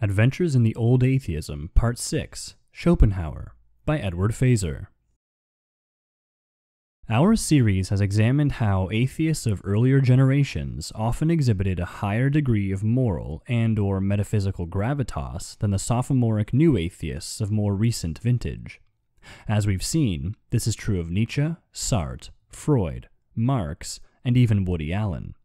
Adventures in the Old Atheism, Part 6, Schopenhauer, by Edward Feser. Our series has examined how atheists of earlier generations often exhibited a higher degree of moral and/or metaphysical gravitas than the sophomoric new atheists of more recent vintage. As we've seen, this is true of Nietzsche, Sartre, Freud, Marx, and even Woody Allen.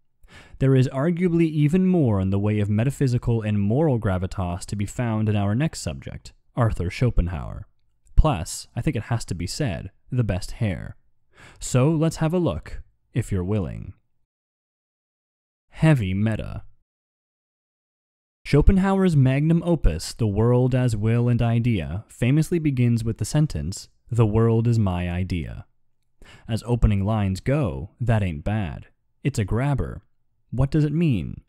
There is arguably even more in the way of metaphysical and moral gravitas to be found in our next subject, Arthur Schopenhauer. Plus, I think it has to be said, the best hair. So let's have a look, if you're willing. Heavy meta. Schopenhauer's magnum opus, The World as Will and Idea, famously begins with the sentence, "The world is my idea." As opening lines go, that ain't bad. It's a grabber. What does it mean?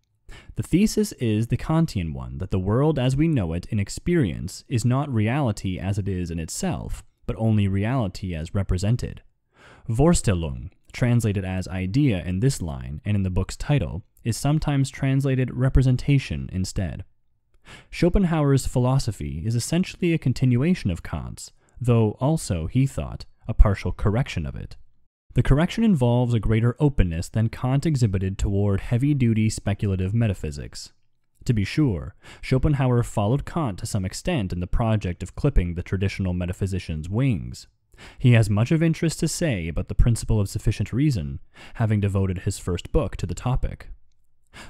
The thesis is the Kantian one, that the world as we know it in experience is not reality as it is in itself, but only reality as represented. Vorstellung, translated as idea in this line and in the book's title, is sometimes translated representation instead. Schopenhauer's philosophy is essentially a continuation of Kant's, though also, he thought, a partial correction of it. The correction involves a greater openness than Kant exhibited toward heavy-duty speculative metaphysics. To be sure, Schopenhauer followed Kant to some extent in the project of clipping the traditional metaphysician's wings. He has much of interest to say about the principle of sufficient reason, having devoted his first book to the topic.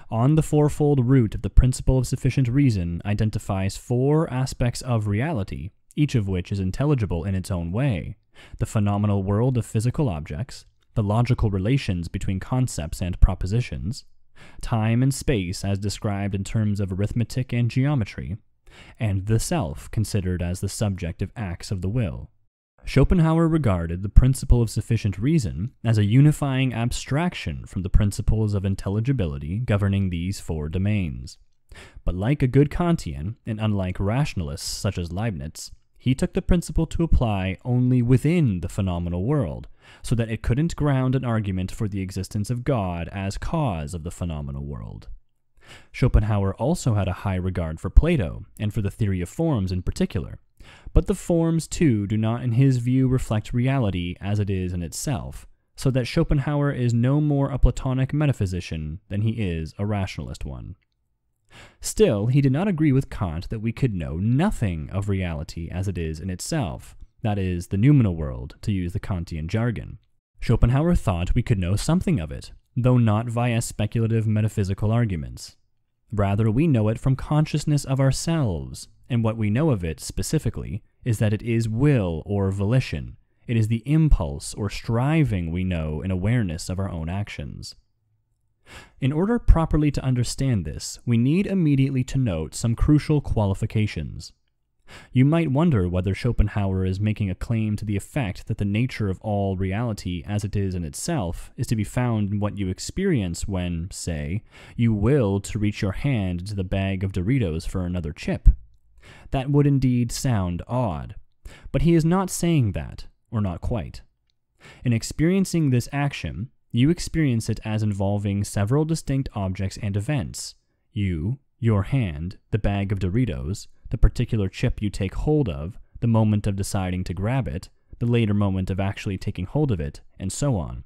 On the fourfold root of the principle of sufficient reason identifies four aspects of reality, each of which is intelligible in its own way: the phenomenal world of physical objects, the logical relations between concepts and propositions, time and space as described in terms of arithmetic and geometry, and the self considered as the subject of acts of the will. Schopenhauer regarded the principle of sufficient reason as a unifying abstraction from the principles of intelligibility governing these four domains. But like a good Kantian, and unlike rationalists such as Leibniz, he took the principle to apply only within the phenomenal world, so that it couldn't ground an argument for the existence of God as cause of the phenomenal world. Schopenhauer also had a high regard for Plato, and for the theory of forms in particular, but the forms too do not in his view reflect reality as it is in itself, so that Schopenhauer is no more a Platonic metaphysician than he is a rationalist one. Still, he did not agree with Kant that we could know nothing of reality as it is in itself, that is, the noumenal world, to use the Kantian jargon. Schopenhauer thought we could know something of it, though not via speculative metaphysical arguments. Rather, we know it from consciousness of ourselves, and what we know of it, specifically, is that it is will or volition. It is the impulse or striving we know in awareness of our own actions. In order properly to understand this, we need immediately to note some crucial qualifications. You might wonder whether Schopenhauer is making a claim to the effect that the nature of all reality as it is in itself is to be found in what you experience when, say, you will to reach your hand into the bag of Doritos for another chip. That would indeed sound odd, but he is not saying that, or not quite. In experiencing this action, you experience it as involving several distinct objects and events. You, your hand, the bag of Doritos, the particular chip you take hold of, the moment of deciding to grab it, the later moment of actually taking hold of it, and so on.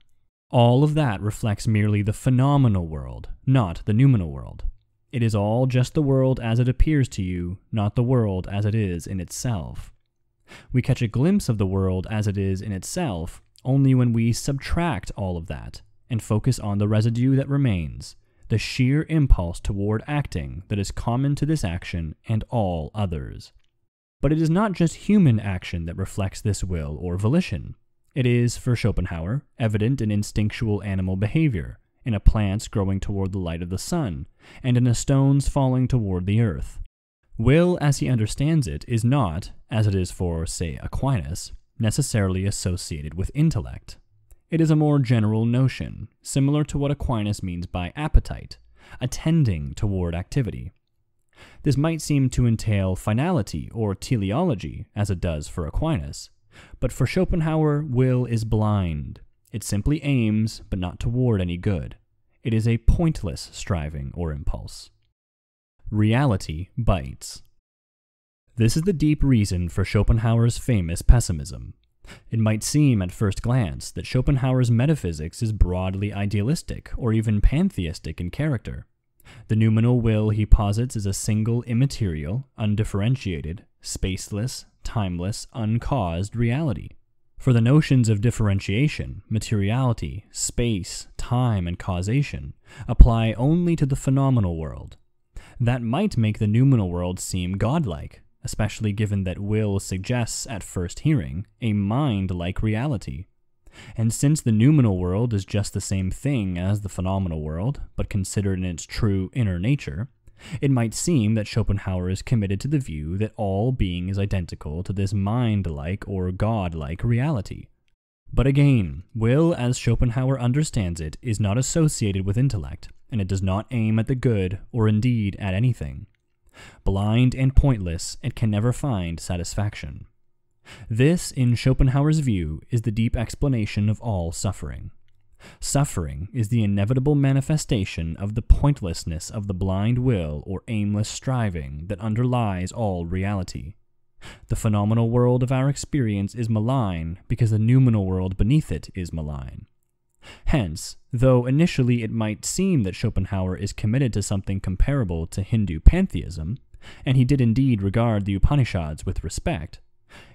All of that reflects merely the phenomenal world, not the noumenal world. It is all just the world as it appears to you, not the world as it is in itself. We catch a glimpse of the world as it is in itself only when we subtract all of that and focus on the residue that remains, the sheer impulse toward acting that is common to this action and all others. But it is not just human action that reflects this will or volition. It is, for Schopenhauer, evident in instinctual animal behavior, in a plant's growing toward the light of the sun, and in a stone's falling toward the earth. Will, as he understands it, is not, as it is for, say, Aquinas, necessarily associated with intellect. It is a more general notion, similar to what Aquinas means by appetite, a tending toward activity. This might seem to entail finality or teleology, as it does for Aquinas, but for Schopenhauer, will is blind. It simply aims, but not toward any good. It is a pointless striving or impulse. Reality bites. This is the deep reason for Schopenhauer's famous pessimism. It might seem at first glance that Schopenhauer's metaphysics is broadly idealistic or even pantheistic in character. The noumenal will he posits is a single immaterial, undifferentiated, spaceless, timeless, uncaused reality. For the notions of differentiation, materiality, space, time, and causation apply only to the phenomenal world. That might make the noumenal world seem godlike, especially given that will suggests, at first hearing, a mind-like reality. And since the noumenal world is just the same thing as the phenomenal world, but considered in its true inner nature, it might seem that Schopenhauer is committed to the view that all being is identical to this mind-like or god-like reality. But again, will, as Schopenhauer understands it, is not associated with intellect, and it does not aim at the good, or indeed at anything. Blind and pointless, it can never find satisfaction. This, in Schopenhauer's view, is the deep explanation of all suffering. Suffering is the inevitable manifestation of the pointlessness of the blind will or aimless striving that underlies all reality. The phenomenal world of our experience is malign because the noumenal world beneath it is malign. Hence, though initially it might seem that Schopenhauer is committed to something comparable to Hindu pantheism, and he did indeed regard the Upanishads with respect,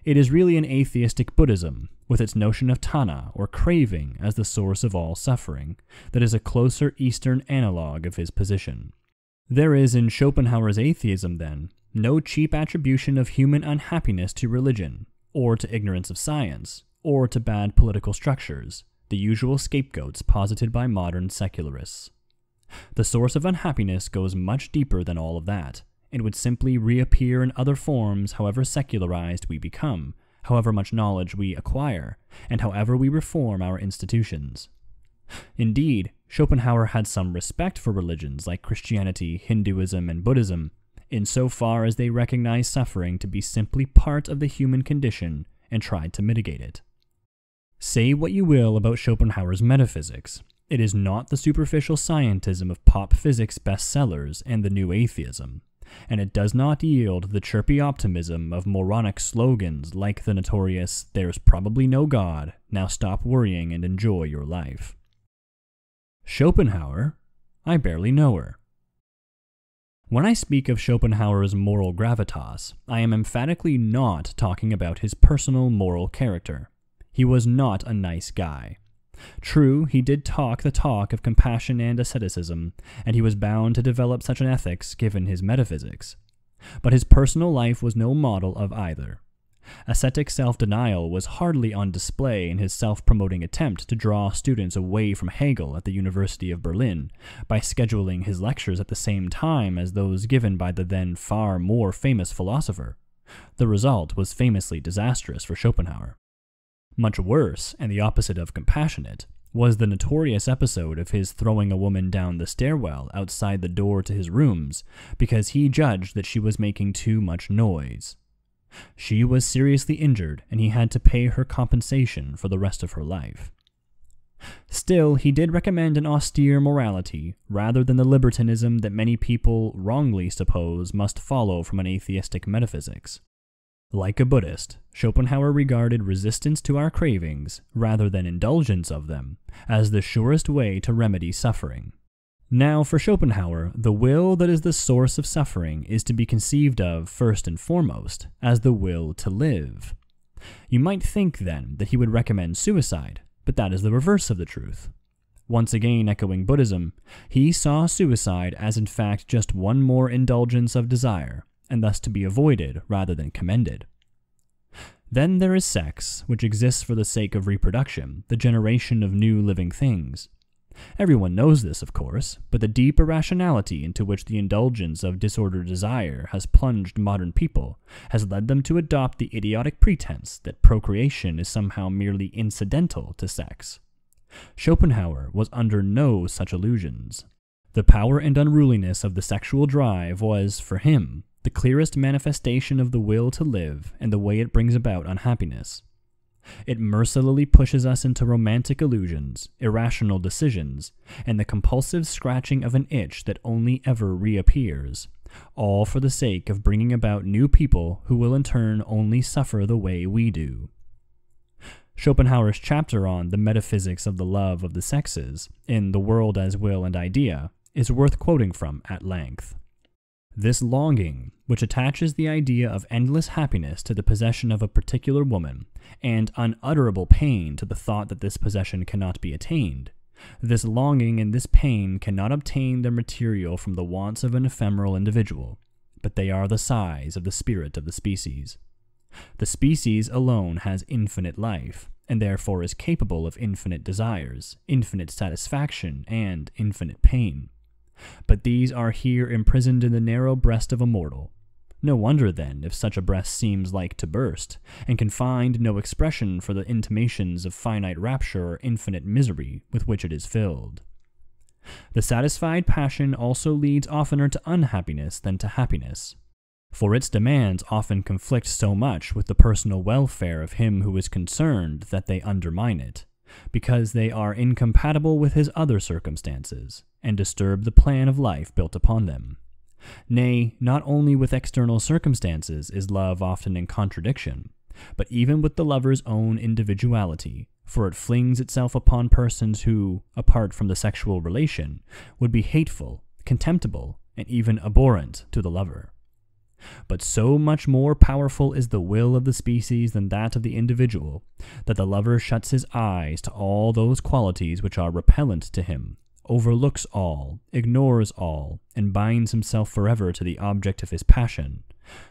it is really an atheistic Buddhism, with its notion of tanha, or craving, as the source of all suffering, that is a closer Eastern analogue of his position. There is in Schopenhauer's atheism, then, no cheap attribution of human unhappiness to religion, or to ignorance of science, or to bad political structures, the usual scapegoats posited by modern secularists. The source of unhappiness goes much deeper than all of that, and would simply reappear in other forms however secularized we become, however much knowledge we acquire, and however we reform our institutions. Indeed, Schopenhauer had some respect for religions like Christianity, Hinduism, and Buddhism, insofar as they recognized suffering to be simply part of the human condition and tried to mitigate it. Say what you will about Schopenhauer's metaphysics, it is not the superficial scientism of pop physics bestsellers and the new atheism, and it does not yield the chirpy optimism of moronic slogans like the notorious "There's probably no God, now stop worrying and enjoy your life." Schopenhauer? I barely know her. When I speak of Schopenhauer's moral gravitas, I am emphatically not talking about his personal moral character. He was not a nice guy. True, he did talk the talk of compassion and asceticism, and he was bound to develop such an ethics given his metaphysics. But his personal life was no model of either. Ascetic self-denial was hardly on display in his self-promoting attempt to draw students away from Hegel at the University of Berlin by scheduling his lectures at the same time as those given by the then far more famous philosopher. The result was famously disastrous for Schopenhauer. Much worse, and the opposite of compassionate, was the notorious episode of his throwing a woman down the stairwell outside the door to his rooms because he judged that she was making too much noise. She was seriously injured, and he had to pay her compensation for the rest of her life. Still, he did recommend an austere morality, rather than the libertinism that many people wrongly suppose must follow from an atheistic metaphysics. Like a Buddhist, Schopenhauer regarded resistance to our cravings, rather than indulgence of them, as the surest way to remedy suffering. Now, for Schopenhauer, the will that is the source of suffering is to be conceived of, first and foremost, as the will to live. You might think, then, that he would recommend suicide, but that is the reverse of the truth. Once again echoing Buddhism, he saw suicide as in fact just one more indulgence of desire, and thus to be avoided rather than commended. Then there is sex, which exists for the sake of reproduction, the generation of new living things. Everyone knows this, of course, but the deep irrationality into which the indulgence of disordered desire has plunged modern people has led them to adopt the idiotic pretense that procreation is somehow merely incidental to sex. Schopenhauer was under no such illusions. The power and unruliness of the sexual drive was, for him, the clearest manifestation of the will to live and the way it brings about unhappiness. It mercilessly pushes us into romantic illusions, irrational decisions, and the compulsive scratching of an itch that only ever reappears, all for the sake of bringing about new people who will in turn only suffer the way we do. Schopenhauer's chapter on the metaphysics of the love of the sexes in The World as Will and Idea is worth quoting from at length. This longing, which attaches the idea of endless happiness to the possession of a particular woman, and unutterable pain to the thought that this possession cannot be attained, this longing and this pain cannot obtain their material from the wants of an ephemeral individual, but they are the sighs of the spirit of the species. The species alone has infinite life, and therefore is capable of infinite desires, infinite satisfaction, and infinite pain. But these are here imprisoned in the narrow breast of a mortal. No wonder, then, if such a breast seems like to burst, and can find no expression for the intimations of finite rapture or infinite misery with which it is filled. The satisfied passion also leads oftener to unhappiness than to happiness, for its demands often conflict so much with the personal welfare of him who is concerned that they undermine it, because they are incompatible with his other circumstances, and disturb the plan of life built upon them. Nay, not only with external circumstances is love often in contradiction, but even with the lover's own individuality, for it flings itself upon persons who, apart from the sexual relation, would be hateful, contemptible, and even abhorrent to the lover. But so much more powerful is the will of the species than that of the individual, that the lover shuts his eyes to all those qualities which are repellent to him, overlooks all, ignores all, and binds himself forever to the object of his passion.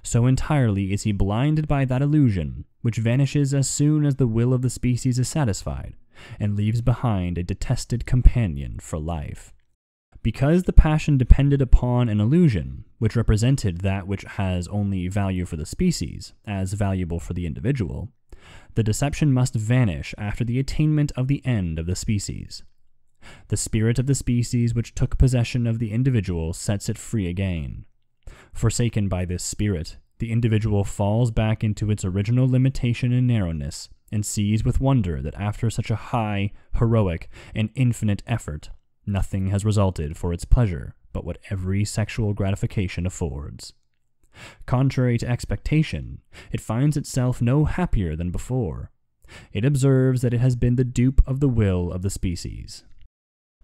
So entirely is he blinded by that illusion, which vanishes as soon as the will of the species is satisfied, and leaves behind a detested companion for life. Because the passion depended upon an illusion, which represented that which has only value for the species, as valuable for the individual, the deception must vanish after the attainment of the end of the species. The spirit of the species which took possession of the individual sets it free again. Forsaken by this spirit, the individual falls back into its original limitation and narrowness, and sees with wonder that after such a high, heroic, and infinite effort, nothing has resulted for its pleasure but what every sexual gratification affords. Contrary to expectation, it finds itself no happier than before. It observes that it has been the dupe of the will of the species.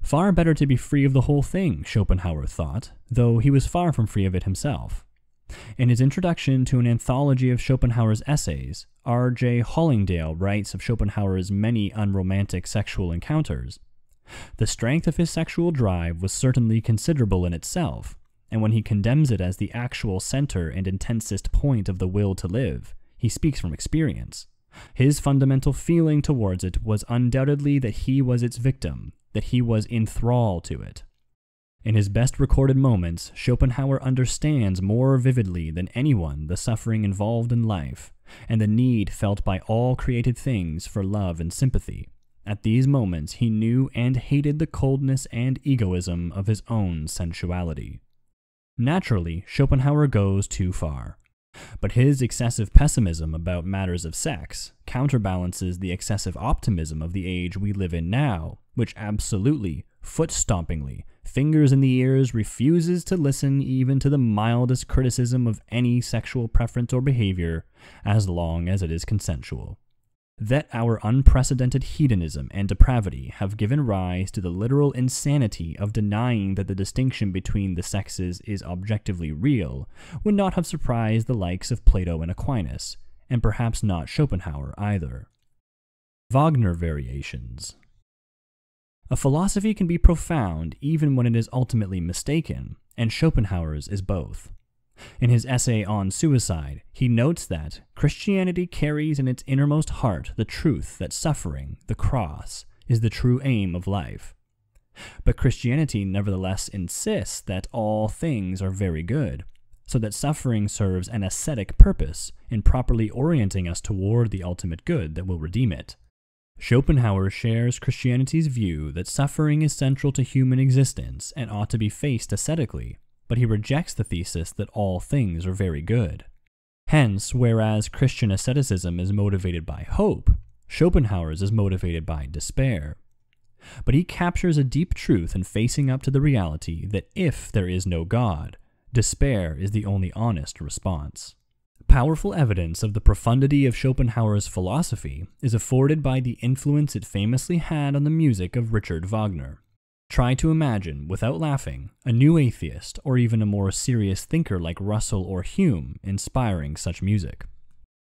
Far better to be free of the whole thing, Schopenhauer thought, though he was far from free of it himself. In his introduction to an anthology of Schopenhauer's essays, R.J. Hollingdale writes of Schopenhauer's many unromantic sexual encounters. The strength of his sexual drive was certainly considerable in itself, and when he condemns it as the actual center and intensest point of the will to live, he speaks from experience. His fundamental feeling towards it was undoubtedly that he was its victim, that he was in thrall to it. In his best recorded moments, Schopenhauer understands more vividly than anyone the suffering involved in life, and the need felt by all created things for love and sympathy. At these moments he knew and hated the coldness and egoism of his own sensuality. Naturally, Schopenhauer goes too far. But his excessive pessimism about matters of sex counterbalances the excessive optimism of the age we live in now, which absolutely, foot-stompingly, fingers in the ears, refuses to listen even to the mildest criticism of any sexual preference or behavior, as long as it is consensual. That our unprecedented hedonism and depravity have given rise to the literal insanity of denying that the distinction between the sexes is objectively real would not have surprised the likes of Plato and Aquinas, and perhaps not Schopenhauer either. Wagner variations. A philosophy can be profound even when it is ultimately mistaken, and Schopenhauer's is both. In his essay on suicide, he notes that Christianity carries in its innermost heart the truth that suffering, the cross, is the true aim of life. But Christianity nevertheless insists that all things are very good, so that suffering serves an ascetic purpose in properly orienting us toward the ultimate good that will redeem it. Schopenhauer shares Christianity's view that suffering is central to human existence and ought to be faced ascetically, but he rejects the thesis that all things are very good. Hence, whereas Christian asceticism is motivated by hope, Schopenhauer's is motivated by despair. But he captures a deep truth in facing up to the reality that if there is no God, Despair is the only honest response. Powerful evidence of the profundity of Schopenhauer's philosophy is afforded by the influence it famously had on the music of Richard Wagner. Try to imagine, without laughing, a new atheist or even a more serious thinker like Russell or Hume inspiring such music.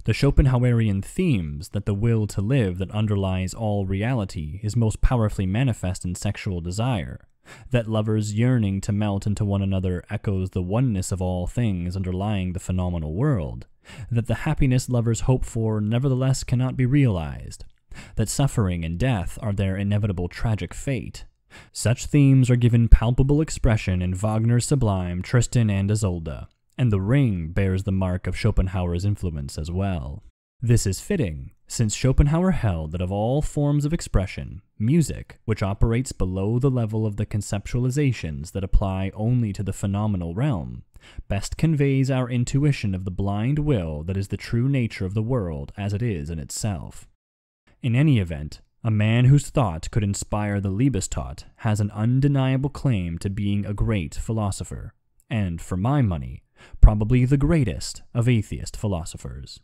The Schopenhauerian themes that the will to live that underlies all reality is most powerfully manifest in sexual desire, that lovers' yearning to melt into one another echoes the oneness of all things underlying the phenomenal world, that the happiness lovers hope for nevertheless cannot be realized, that suffering and death are their inevitable tragic fate. Such themes are given palpable expression in Wagner's sublime Tristan and Isolde, and The Ring bears the mark of Schopenhauer's influence as well. This is fitting, since Schopenhauer held that of all forms of expression, music, which operates below the level of the conceptualizations that apply only to the phenomenal realm, best conveys our intuition of the blind will that is the true nature of the world as it is in itself. In any event, a man whose thought could inspire the Liebestod has an undeniable claim to being a great philosopher, and, for my money, probably the greatest of atheist philosophers.